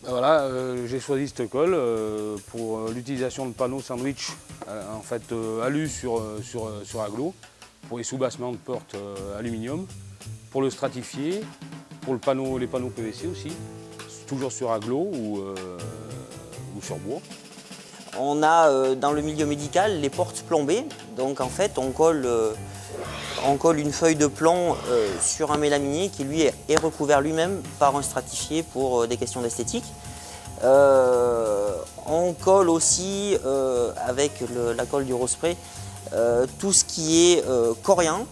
Voilà, j'ai choisi cette colle pour l'utilisation de panneaux sandwich en fait alu sur aglo, pour les soubassements de portes aluminium, pour le stratifier, pour les panneaux PVC aussi, toujours sur aglo ou sur bois. On a dans le milieu médical les portes plombées, donc en fait on colle une feuille de plomb sur un mélaminier qui lui est recouvert lui-même par un stratifié pour des questions d'esthétique. On colle aussi avec la colle du Rospray tout ce qui est corian.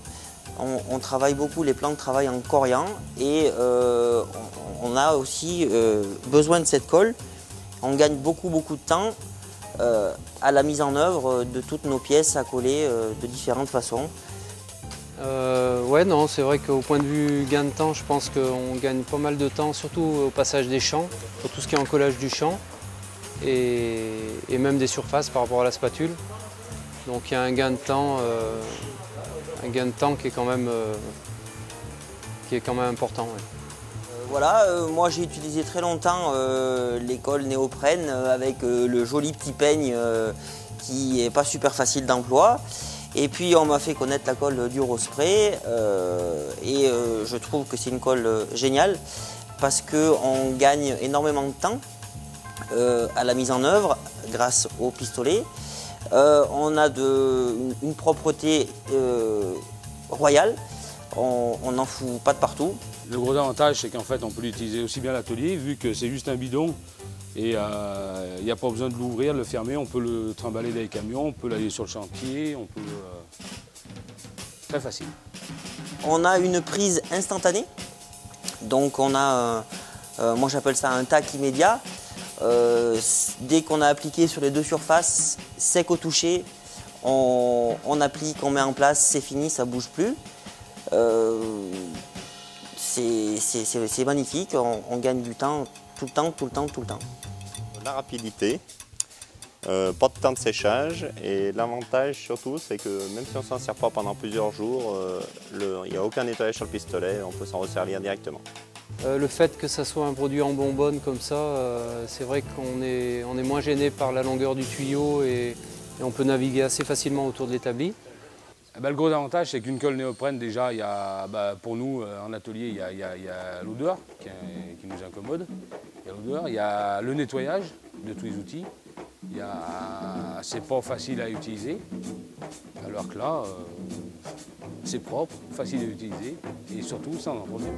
On travaille beaucoup les plans de travail en corian et on a aussi besoin de cette colle. On gagne beaucoup de temps à la mise en œuvre de toutes nos pièces à coller de différentes façons. Ouais, non, c'est vrai qu'au point de vue gain de temps, je pense qu'on gagne pas mal de temps, surtout au passage des champs, pour tout ce qui est encollage du champ et même des surfaces par rapport à la spatule. Donc il y a un gain de temps qui est quand même important. Ouais. Voilà, moi j'ai utilisé très longtemps les colles néoprène avec le joli petit peigne qui n'est pas super facile d'emploi. Et puis on m'a fait connaître la colle du Rospray et je trouve que c'est une colle géniale parce qu'on gagne énormément de temps à la mise en œuvre grâce au pistolet. On a une propreté royale, on n'en fout pas de partout. Le gros avantage, c'est qu'en fait, on peut l'utiliser aussi bien à l'atelier, vu que c'est juste un bidon et il n'y a pas besoin de l'ouvrir, de le fermer. On peut le trimballer dans les camions, on peut l'aller sur le chantier, on peut... Très facile. On a une prise instantanée, donc on a, moi j'appelle ça un tac immédiat. Dès qu'on a appliqué sur les deux surfaces, sec au toucher, on applique, on met en place, c'est fini, ça ne bouge plus. C'est magnifique, on gagne du temps tout le temps. La rapidité, pas de temps de séchage et l'avantage surtout c'est que même si on ne s'en sert pas pendant plusieurs jours, il n'y a aucun nettoyage sur le pistolet, on peut s'en resservir directement. Le fait que ça soit un produit en bonbonne comme ça, c'est vrai qu'on est moins gêné par la longueur du tuyau et on peut naviguer assez facilement autour de l'établi. Le gros avantage, c'est qu'une colle néoprène, déjà, pour nous, en atelier, il y a l'odeur qui nous incommode. Il y a l'odeur, il y a le nettoyage de tous les outils. C'est pas facile à utiliser, alors que là, c'est propre, facile à utiliser et surtout sans problème.